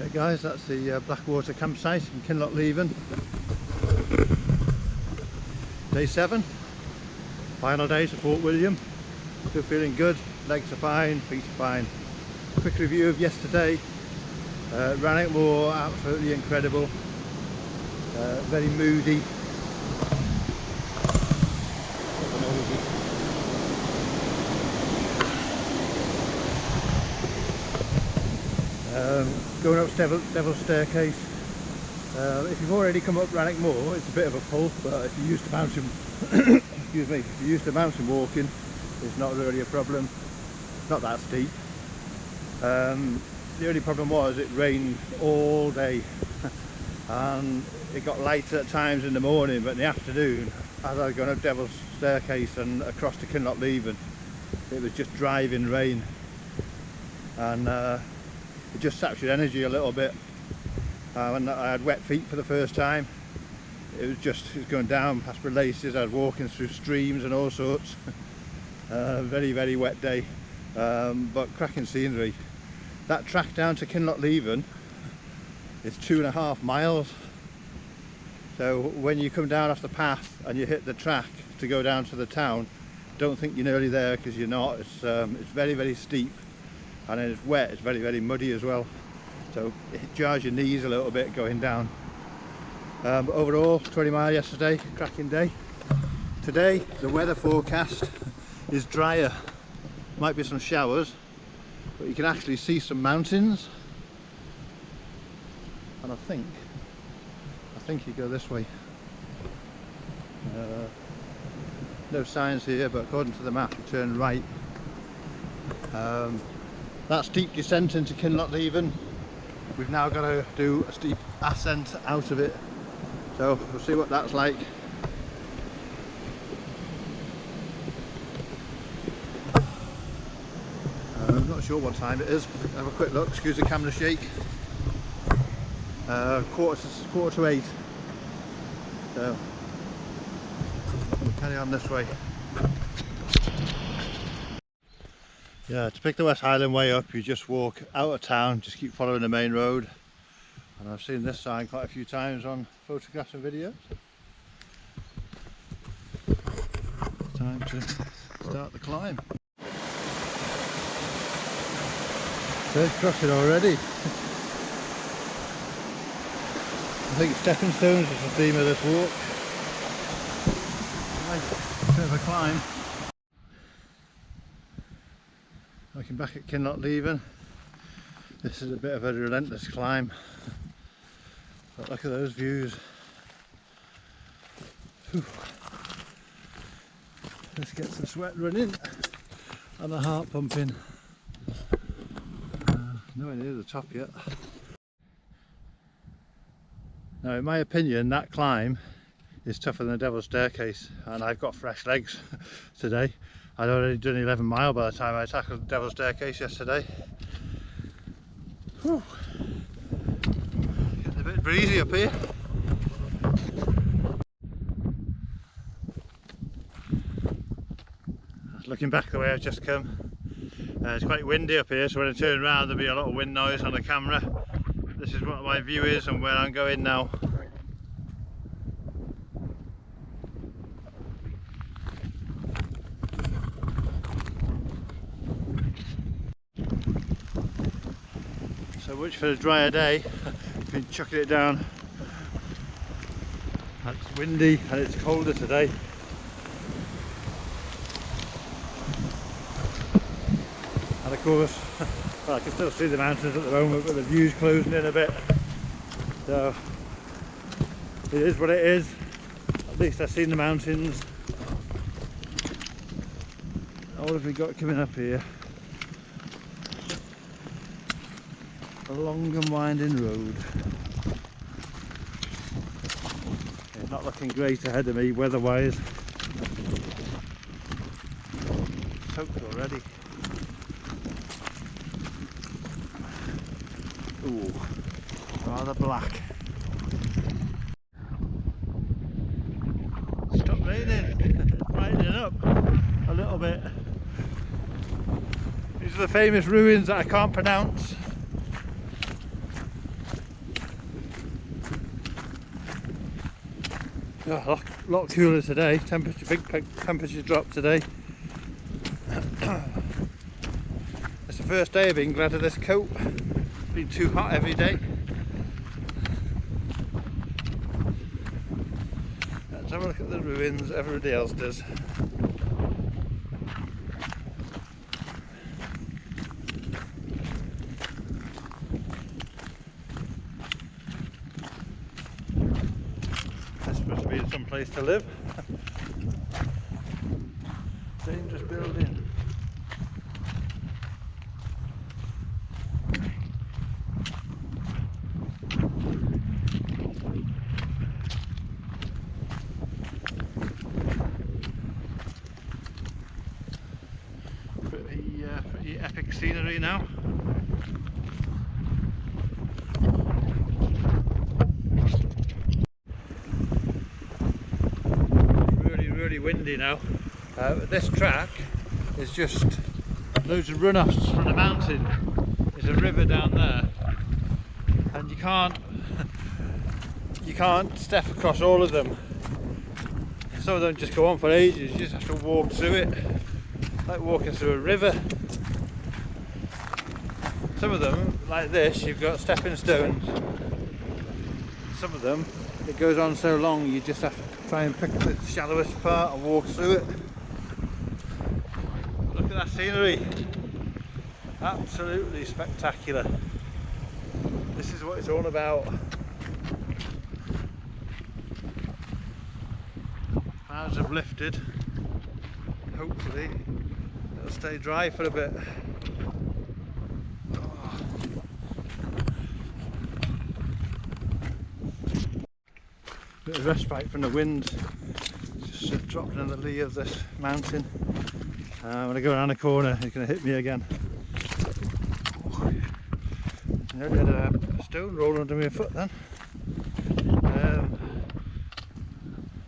Right guys, that's the Blackwater campsite in Kinlochleven. Day 7, final day to Fort William. Still feeling good, legs are fine, feet are fine. Quick review of yesterday. Rannoch Moor, absolutely incredible, very moody. Going up Devil's Staircase. If you've already come up Rannoch Moor, it's a bit of a pull, but if you're used to mountain excuse me, if you're used to mountain walking, it's not really a problem. It's not that steep. The only problem was it rained all day and it got light at times in the morning, but in the afternoon, as I was going up Devil's Staircase and across to Kinlochleven, it was just driving rain, and it just saps your energy a little bit. When I had wet feet for the first time, it was going down past my laces. I was walking through streams and all sorts. Very wet day, but cracking scenery. That track down to Kinlochleven is 2.5 miles. So when you come down off the path and you hit the track to go down to the town, don't think you're nearly there, because you're not. It's very steep, and then it's wet. It's very muddy as well, so it jars your knees a little bit going down. But overall, 20 mile yesterday, cracking day. Today the weather forecast is drier. Might be some showers, but you can actually see some mountains, and I think you go this way. No signs here, but according to the map you turn right. That steep descent into Kinlochleven, we've now got to do a steep ascent out of it, so we'll see what that's like. I'm not sure what time it is. Have a quick look, excuse the camera shake. Quarter to 8, so we'll carry on this way. Yeah, to pick the West Highland way up, you just walk out of town, just keep following the main road, and I've seen this sign quite a few times on photographs and videos. Time to start the climb. Third crossing already. I think stepping stones is the theme of this walk. Nice bit of a climb. Looking back at Kinlochleven, this is a bit of a relentless climb, but look at those views. Whew. Let's get some sweat running and the heart pumping. Nowhere near the top yet. Now, in my opinion, that climb is tougher than the Devil's Staircase, and I've got fresh legs today. I'd already done 11 mile by the time I tackled the Devil's Staircase yesterday. Whew. Getting a bit breezy up here. Looking back the way I've just come, it's quite windy up here, so when I turn around there'll be a lot of wind noise on the camera. This is what my view is and where I'm going now. So much for the drier day. I've been chucking it down. It's windy and it's colder today. And of course, well, I can still see the mountains at the moment, but the view's closing in a bit. So it is what it is. At least I've seen the mountains. What have we got coming up here? A long and winding road. It's not looking great ahead of me weather-wise. Soaked already. Ooh, rather black. Stop raining. Brightening up a little bit. These are the famous ruins that I can't pronounce. Oh, a lot cooler today. Big temperature drop today. It's the first day of being glad of this coat. It's been too hot every day. Let's have a look at the ruins. Everybody else does. This must be some place to live. Dangerous building. Pretty epic scenery now. Really windy now. This track is just loads of runoffs from the mountain. There's a river down there, and you can't step across all of them. Some of them just go on for ages. You just have to walk through it, like walking through a river. Some of them, like this, you've got stepping stones. Some of them, it goes on so long you just have to try and pick the shallowest part and walk through it. Look at that scenery. Absolutely spectacular. This is what it's all about. Clouds have lifted. Hopefully it'll stay dry for a bit. Bit of respite from the wind. Just dropped in the lee of this mountain. When I go around the corner, it's going to hit me again. I nearly had a stone roll under my foot then.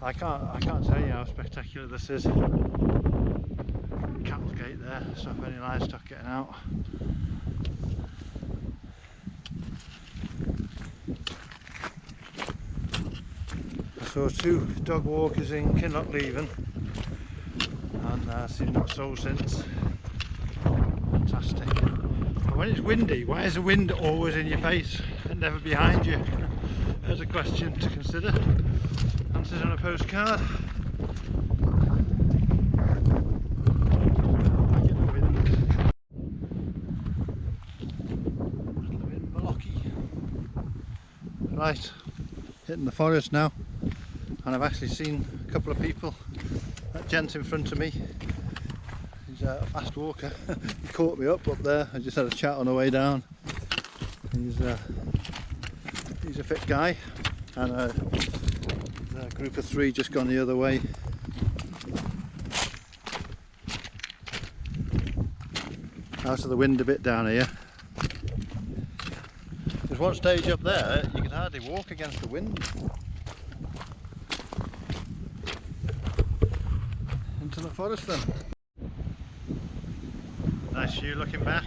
I can't tell you how spectacular this is. Cattle gate there, stop any livestock getting out. I saw 2 dog walkers in Kinlochleven and I've seen not so since. Fantastic. But when it's windy, why is the wind always in your face and never behind you? There's a question to consider. Answers on a postcard. Right, hitting the forest now, and I've actually seen a couple of people. That gent in front of me, he's a fast walker. He caught me up there. I just had a chat on the way down. He's a fit guy, and a group of 3 just gone the other way. Out of the wind a bit down here. There's one stage up there, you can hardly walk against the wind. Into the forest then. Nice view looking back.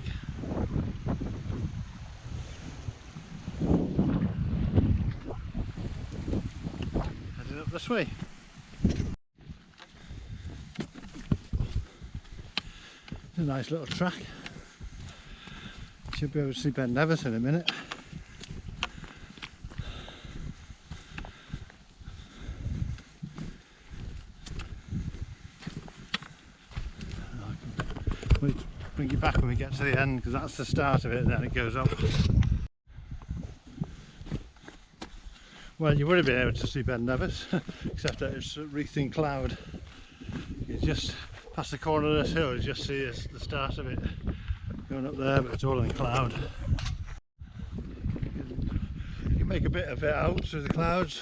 Heading up this way. It's a nice little track. Should be able to see Ben Nevis in a minute. We'll bring you back when we get to the end, because that's the start of it, and then it goes up. Well, you would have been able to see Ben Nevis, except that it's a wreathing cloud. You just past the corner of this hill, you just see the start of it going up there, but it's all in cloud. You can make a bit of it out through the clouds.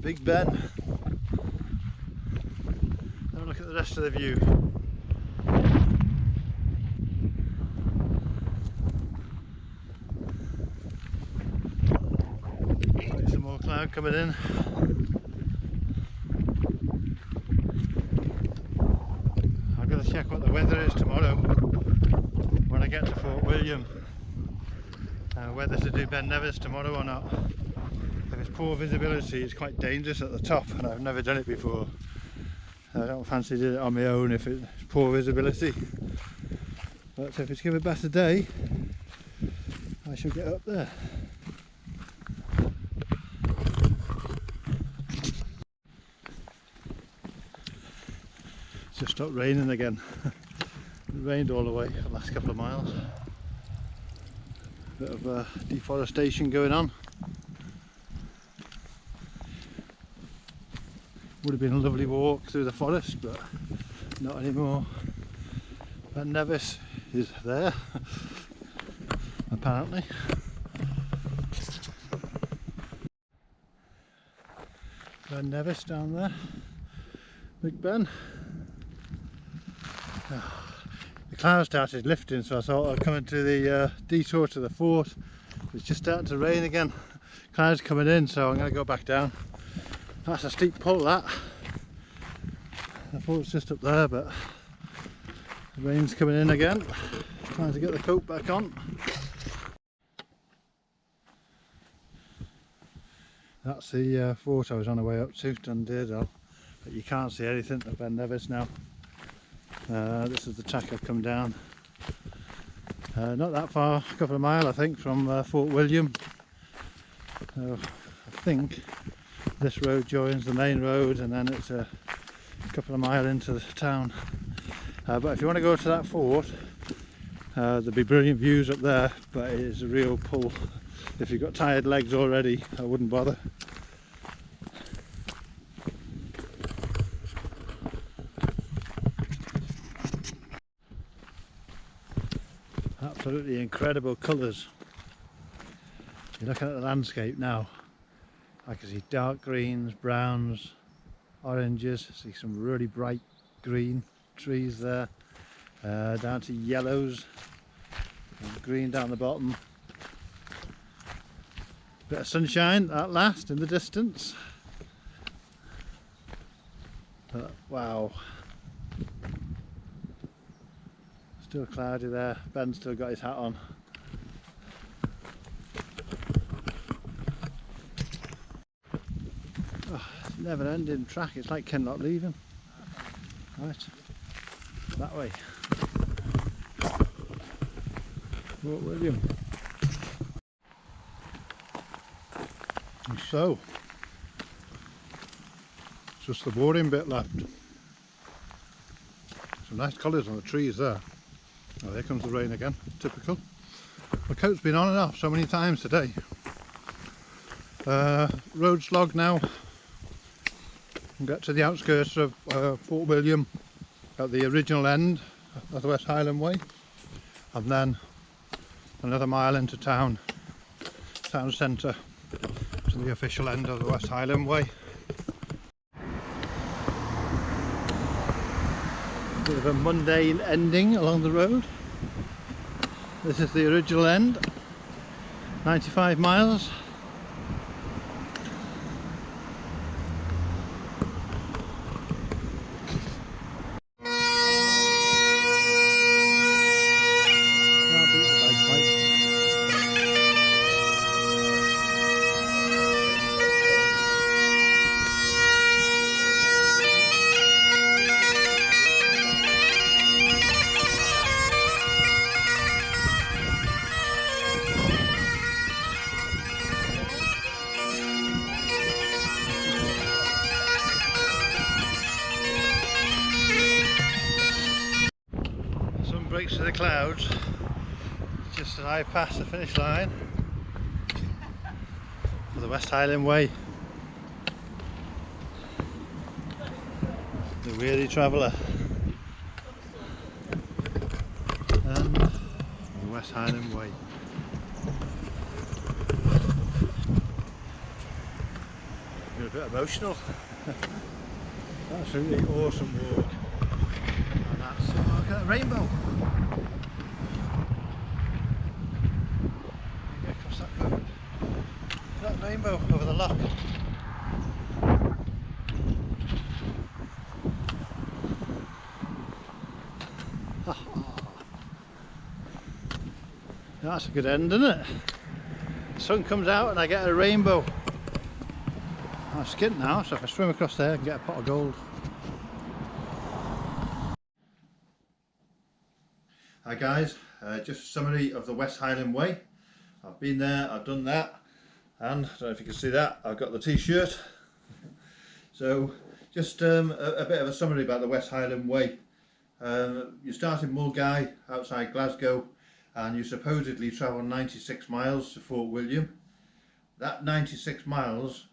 Big Ben. Have a look at the rest of the view. Some more cloud coming in. I've got to check what the weather is tomorrow when I get to Fort William. Whether to do Ben Nevis tomorrow or not. If it's poor visibility is quite dangerous at the top, and I've never done it before. I don't fancy doing it on my own if it's poor visibility, but if it's given a better day I shall get up there. It's just stopped raining again. It rained all the way for the last couple of miles. Bit of deforestation going on. Would have been a lovely walk through the forest, but not anymore. Ben Nevis is there, apparently. Ben Nevis down there. Big Ben. The clouds started lifting, so I thought I'd come into the detour to the fort. It's just starting to rain again. Clouds coming in, so I'm going to go back down. That's a steep pull, that. The fort's just up there, but the rain's coming in again. Trying to get the coat back on. That's the fort I was on the way up to, Dunderdale, but you can't see anything of Ben Nevis now. This is the track I've come down. Not that far, a couple of miles I think from Fort William. I think this road joins the main road, and then it's a couple of miles into the town. But if you want to go to that fort, there'll be brilliant views up there, but it is a real pull. If you've got tired legs already, I wouldn't bother. Absolutely incredible colours. You're looking at the landscape now. I can see dark greens, browns, oranges. See some really bright green trees there, down to yellows, and green down the bottom. Bit of sunshine at last in the distance. Wow. Still cloudy there. Ben's still got his hat on. Oh, it's never ending track. It's like cannot leaving. Right, that way. Fort William. And so, just the boarding bit left. Some nice colours on the trees there. Oh, there comes the rain again, typical. The coat's been on and off so many times today. Road slog now. Get to the outskirts of Fort William at the original end of the West Highland Way, and then another mile into town centre to the official end of the West Highland Way. Bit of a mundane ending along the road. This is the original end, 95 miles. Breaks to the clouds just as I pass the finish line for the West Highland Way. The weary traveller and the West Highland Way. You're a bit emotional. Absolutely awesome walk. And that's, look at that rainbow. That rainbow over the loch. That's a good end, isn't it? The sun comes out and I get a rainbow. skint now, so if I swim across there I can get a pot of gold. Hi guys, just a summary of the West Highland Way. I've been there, I've done that, and I don't know if you can see that, I've got the t-shirt. So just a bit of a summary about the West Highland Way. You start in Mulgai outside Glasgow and you supposedly travel 96 miles to Fort William. That 96 miles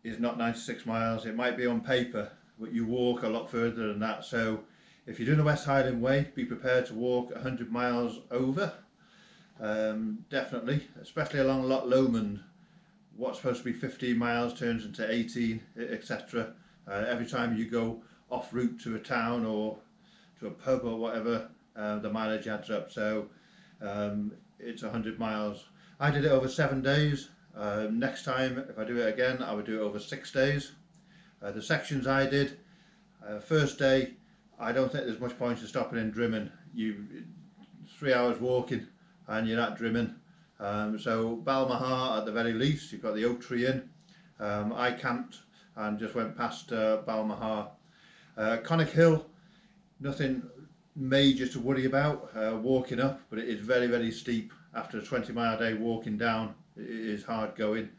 is not 96 miles, it might be on paper, but you walk a lot further than that. So if you're doing the West Highland Way, be prepared to walk 100 miles over, definitely, especially along Loch Lomond. What's supposed to be 15 miles turns into 18, etc. Every time you go off route to a town or to a pub or whatever, the mileage adds up. So it's 100 miles. I did it over 7 days. Next time, if I do it again, I would do it over 6 days. The sections I did, first day, I don't think there's much point in stopping in Drimmen. 3 hours walking and you're at Drimmen. So Balmahar at the very least, you've got the Oak Tree Inn. I camped and just went past Balmahar. Connick Hill, nothing major to worry about walking up, but it is very, very steep. After a 20-mile day walking down, it is hard going.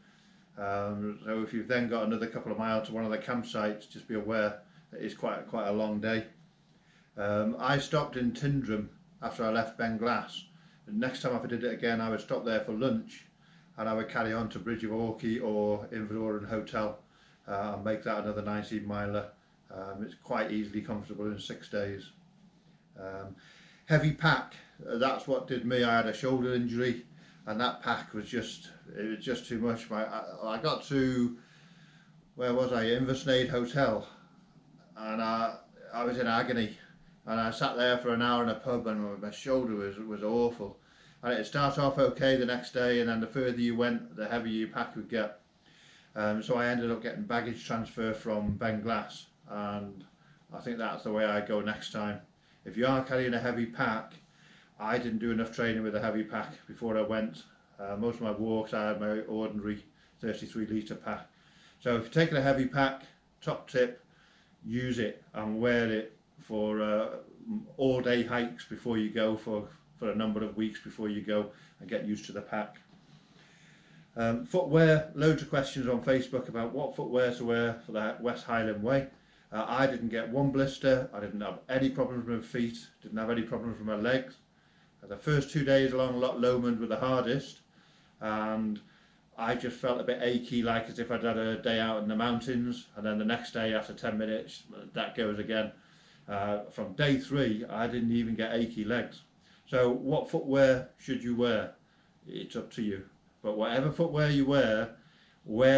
So if you've then got another couple of miles to one of the campsites, just be aware that it's quite a long day. I stopped in Tyndrum after I left Benglass. Next time if I did it again, I would stop there for lunch and I would carry on to Bridge of Orkney or Inverdoren Hotel and make that another 19 miler. It's quite easily comfortable in 6 days. Heavy pack, that's what did me. I had a shoulder injury and that pack was just too much. I got to, where was I, Inversnaid Hotel, and I was in agony. And I sat there for an hour in a pub and my shoulder was awful. And it started off okay the next day, and then the further you went, the heavier your pack would get. So I ended up getting baggage transfer from Benglass, and I think that's the way I go next time. If you are carrying a heavy pack, I didn't do enough training with a heavy pack before I went. Most of my walks I had my ordinary 33 litre pack. So if you're taking a heavy pack, top tip, use it and wear it for all day hikes before you go, for a number of weeks before you go, and get used to the pack. Footwear, loads of questions on Facebook about what footwear to wear for the West Highland Way. I didn't get one blister, I didn't have any problems with my feet, didn't have any problems with my legs. The first 2 days along Loch Lomond were the hardest, and I just felt a bit achy, like as if I'd had a day out in the mountains, and then the next day after 10 minutes that goes again. From day 3 I didn't even get achy legs. So what footwear should you wear? It's up to you, but whatever footwear you wear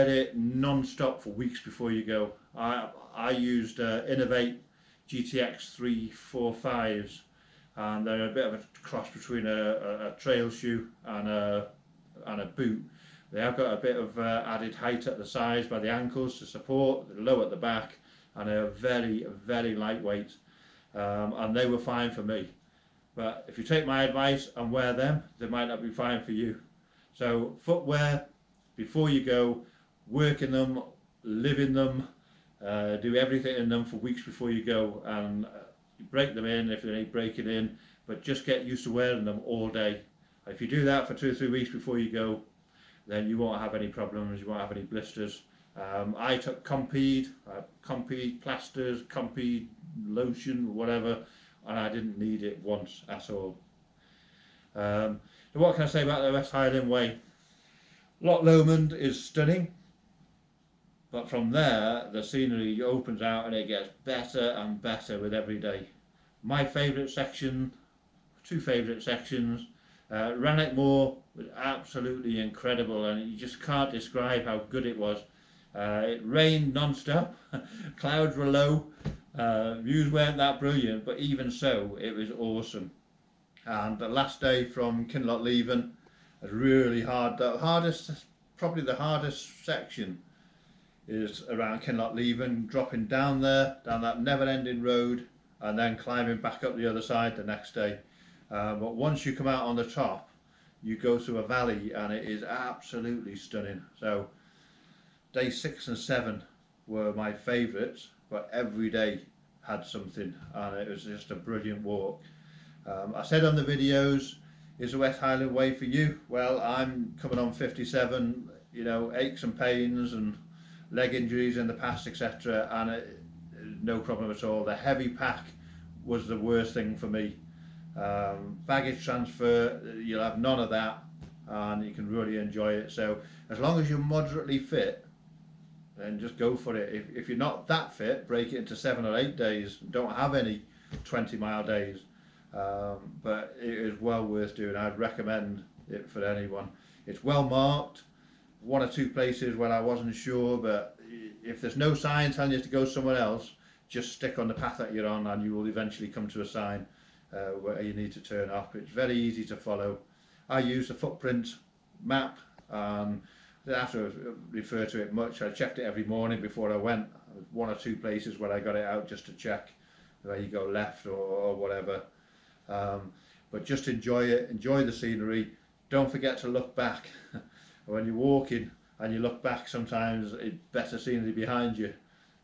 it non-stop for weeks before you go. I used Innovate GTX 345s, and they're a bit of a cross between a trail shoe and a boot. They have got a bit of added height at the sides by the ankles to support, they're low at the back, and they're very, very lightweight, and they were fine for me. But if you take my advice and wear them, they might not be fine for you. So footwear, before you go, work in them, live in them, do everything in them for weeks before you go, and break them in if they need breaking in, but just get used to wearing them all day. If you do that for 2 or 3 weeks before you go, then you won't have any problems, you won't have any blisters. I took Compeed plasters, Compeed lotion, whatever, and I didn't need it once at all. So what can I say about the West Highland Way? Loch Lomond is stunning, but from there the scenery opens out and it gets better and better with every day. My favourite section, 2 favourite sections, Rannoch Moor was absolutely incredible, and you just can't describe how good it was. It rained non-stop, clouds were low, views weren't that brilliant, but even so it was awesome. And the last day from Kinlochleven was really hard. Probably the hardest section is around Kinlochleven, dropping down there, down that never-ending road, and then climbing back up the other side the next day. But once you come out on the top, you go through a valley and it is absolutely stunning. So day 6 and 7 were my favourites, but every day had something, and it was just a brilliant walk. I said on the videos, is the West Highland Way for you? Well, I'm coming on 57, you know, aches and pains and leg injuries in the past, etc., and no problem at all. The heavy pack was the worst thing for me. Baggage transfer, you'll have none of that, and you can really enjoy it. So as long as you're moderately fit, then just go for it. If you're not that fit, break it into 7 or 8 days. Don't have any 20-mile days. But it is well worth doing. I'd recommend it for anyone. It's well marked. 1 or 2 places where I wasn't sure, but if there's no sign telling you to go somewhere else, just stick on the path that you're on, and you will eventually come to a sign where you need to turn off. It's very easy to follow. I use the footprint map. I don't have to refer to it much. I checked it every morning before I went. 1 or 2 places where I got it out just to check where you go left or whatever. But just enjoy it, enjoy the scenery. Don't forget to look back. When you're walking and you look back, sometimes it's better scenery behind you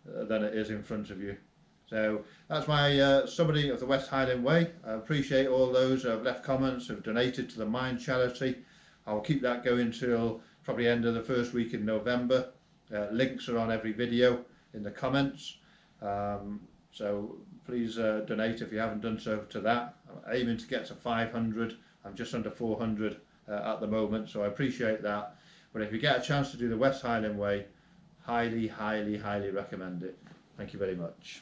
than it is in front of you. So that's my summary of the West Highland Way. I appreciate all those who have left comments, who have donated to the Mind charity. I'll keep that going till probably end of the first week in November. Links are on every video in the comments. So please donate if you haven't done so to that. I'm aiming to get to 500. I'm just under 400 at the moment, so I appreciate that. But if you get a chance to do the West Highland Way, highly, highly, highly recommend it. Thank you very much.